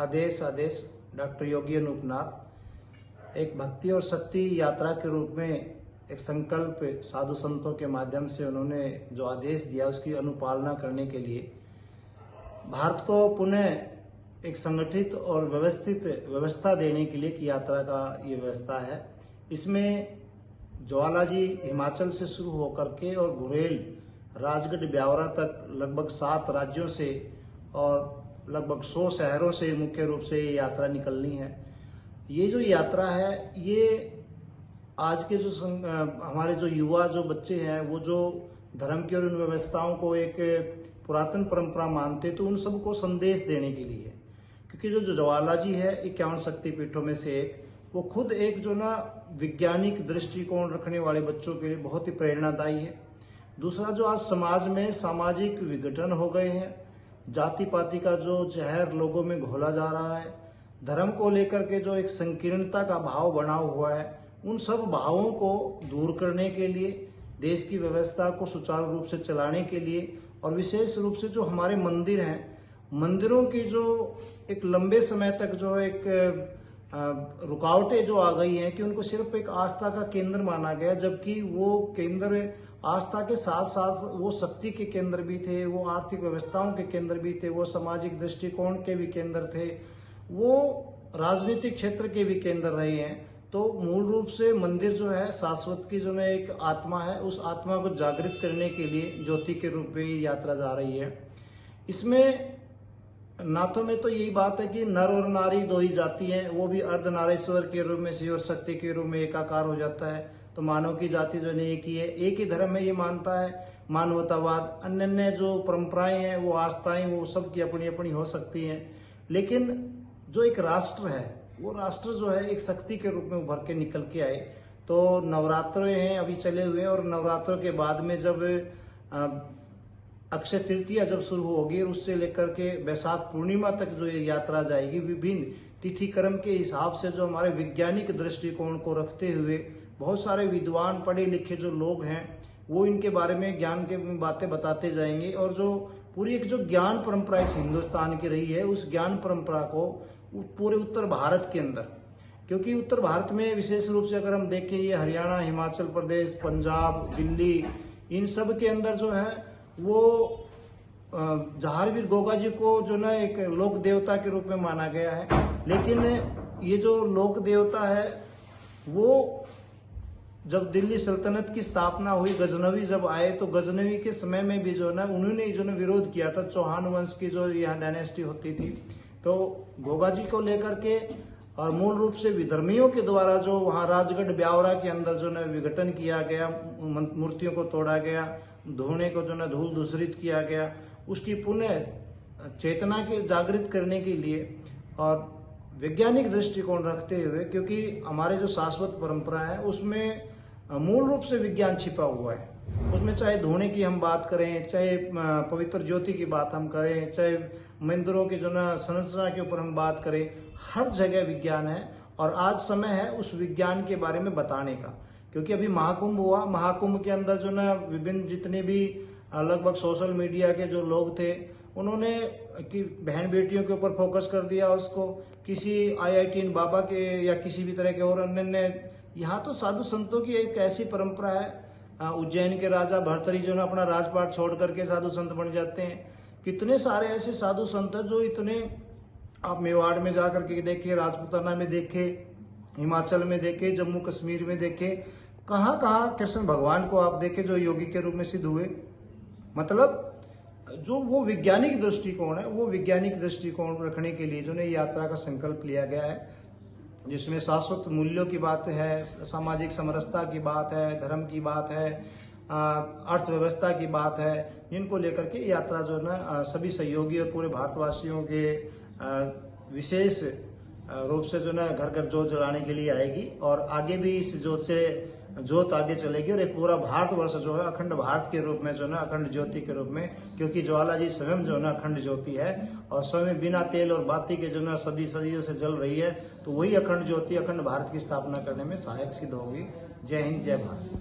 आदेश doctor योगी अनूपनाथ एक भक्ति और शक्ति यात्रा के रूप में एक संकल्प साधु संतों के माध्यम से उन्होंने जो आदेश दिया उसकी अनुपालना करने के लिए भारत को पुनः एक संगठित और व्यवस्थित व्यवस्था देने के लिए की यात्रा का ये व्यवस्था है। इसमें ज्वाला जी हिमाचल से शुरू होकर के और घुरेल राजगढ़ ब्यावरा तक लगभग 7 राज्यों से और लगभग 100 शहरों से मुख्य रूप से ये यात्रा निकलनी है। ये जो यात्रा है ये आज के जो हमारे जो युवा जो बच्चे हैं वो जो धर्म की और उन व्यवस्थाओं को एक पुरातन परंपरा मानते तो उन सबको संदेश देने के लिए, क्योंकि जो ज्वाला जी है 51 शक्तिपीठों में से एक, वो खुद एक जो ना वैज्ञानिक दृष्टिकोण रखने वाले बच्चों के लिए बहुत ही प्रेरणादायी है। दूसरा जो आज समाज में सामाजिक विघटन हो गए हैं, जाति पाति का जो जहर लोगों में घोला जा रहा है, धर्म को लेकर के जो एक संकीर्णता का भाव बना हुआ है, उन सब भावों को दूर करने के लिए, देश की व्यवस्था को सुचारू रूप से चलाने के लिए और विशेष रूप से जो हमारे मंदिर हैं, मंदिरों की जो एक लंबे समय तक जो एक रुकावटें जो आ गई हैं कि उनको सिर्फ एक आस्था का केंद्र माना गया, जबकि वो केंद्र आस्था के साथ साथ वो शक्ति के केंद्र भी थे, वो आर्थिक व्यवस्थाओं के केंद्र भी थे, वो सामाजिक दृष्टिकोण के भी केंद्र थे, वो राजनीतिक क्षेत्र के भी केंद्र रहे हैं। तो मूल रूप से मंदिर जो है शाश्वत की जो है एक आत्मा है, उस आत्मा को जागृत करने के लिए ज्योति के रूप में यात्रा जा रही है। इसमें नाथों में तो यही बात है कि नर और नारी 2 ही जाति हैं, वो भी अर्धनारीश्वर के रूप में शिव और शक्ति के रूप में एकाकार हो जाता है। तो मानव की जाति जो है एक ही है, एक ही धर्म है ये मानता है मानवतावाद। अन्य जो परंपराएं हैं वो आस्थाएं वो सबकी अपनी अपनी हो सकती हैं, लेकिन जो एक राष्ट्र है वो राष्ट्र जो है एक शक्ति के रूप में उभर के निकल के आए। तो नवरात्र हैं अभी चले हुए, और नवरात्रों के बाद में जब अक्षय तृतीया जब शुरू होगी, उससे लेकर के वैशाख पूर्णिमा तक जो ये यात्रा जाएगी, विभिन्न तिथि क्रम के हिसाब से जो हमारे वैज्ञानिक दृष्टिकोण को रखते हुए बहुत सारे विद्वान पढ़े लिखे जो लोग हैं वो इनके बारे में ज्ञान के बातें बताते जाएंगे। और जो पूरी एक जो ज्ञान परंपरा इस हिंदुस्तान की रही है, उस ज्ञान परंपरा को पूरे उत्तर भारत के अंदर, क्योंकि उत्तर भारत में विशेष रूप से अगर हम देखें ये हरियाणा, हिमाचल प्रदेश, पंजाब, दिल्ली, इन सब के अंदर जो है वो जहारवीर गोगा जी को जो ना एक लोक देवता के रूप में माना गया है। लेकिन ये जो लोक देवता है वो जब दिल्ली सल्तनत की स्थापना हुई, गजनवी जब आए, तो गजनवी के समय में भी जो ना उन्होंने जो ना विरोध किया था। चौहान वंश की जो यहाँ डायनेस्टी होती थी, तो गोगा जी को लेकर के और मूल रूप से विधर्मियों के द्वारा जो वहाँ राजगढ़ ब्यावरा के अंदर जो ना विघटन किया गया, मूर्तियों को तोड़ा गया, धोने को जो ना धूल दूषरित किया गया, उसकी पुनः चेतना के जागृत करने के लिए और वैज्ञानिक दृष्टिकोण रखते हुए, क्योंकि हमारे जो शाश्वत परंपरा है उसमें मूल रूप से विज्ञान छिपा हुआ है। उसमें चाहे धोने की हम बात करें, चाहे पवित्र ज्योति की बात हम करें, चाहे मंदिरों की जो ना संरचना के ऊपर हम बात करें, हर जगह विज्ञान है। और आज समय है उस विज्ञान के बारे में बताने का, क्योंकि अभी महाकुंभ हुआ, महाकुंभ के अंदर जो ना विभिन्न जितने भी लगभग सोशल मीडिया के जो लोग थे उन्होंने कि बहन बेटियों के ऊपर फोकस कर दिया, उसको किसी IIT बाबा के या किसी भी तरह के और अन्य। यहाँ तो साधु संतों की एक ऐसी परंपरा है, उज्जैन के राजा भर्तरी जो ना अपना राजपाट छोड़ करके साधु संत बन जाते हैं। कितने सारे ऐसे साधु संत जो इतने, आप मेवाड़ में जाकर के देखे, राजपूताना में देखे, हिमाचल में देखे, जम्मू कश्मीर में देखे, कहाँ कहाँ कृष्ण भगवान को आप देखे जो योगी के रूप में सिद्ध हुए। मतलब जो वो वैज्ञानिक दृष्टिकोण है, वो वैज्ञानिक दृष्टिकोण रखने के लिए जो है यात्रा का संकल्प लिया गया है, जिसमें शाश्वत मूल्यों की बात है, सामाजिक समरसता की बात है, धर्म की बात है, अर्थव्यवस्था की बात है, जिनको लेकर के यात्रा जो है ना सभी सहयोगी और पूरे भारतवासियों के विशेष रूप से जो ना घर घर जोत जलाने के लिए आएगी। और आगे भी इस जोत से जोत आगे चलेगी और एक पूरा भारतवर्ष जो है अखंड भारत के रूप में जो ना अखंड ज्योति के रूप में, क्योंकि ज्वाला जी स्वयं जो ना अखंड ज्योति है और स्वयं बिना तेल और बाती के जो ना सदियों से जल रही है, तो वही अखंड ज्योति अखंड भारत की स्थापना करने में सहायक सिद्ध होगी। जय हिंद, जय भारत।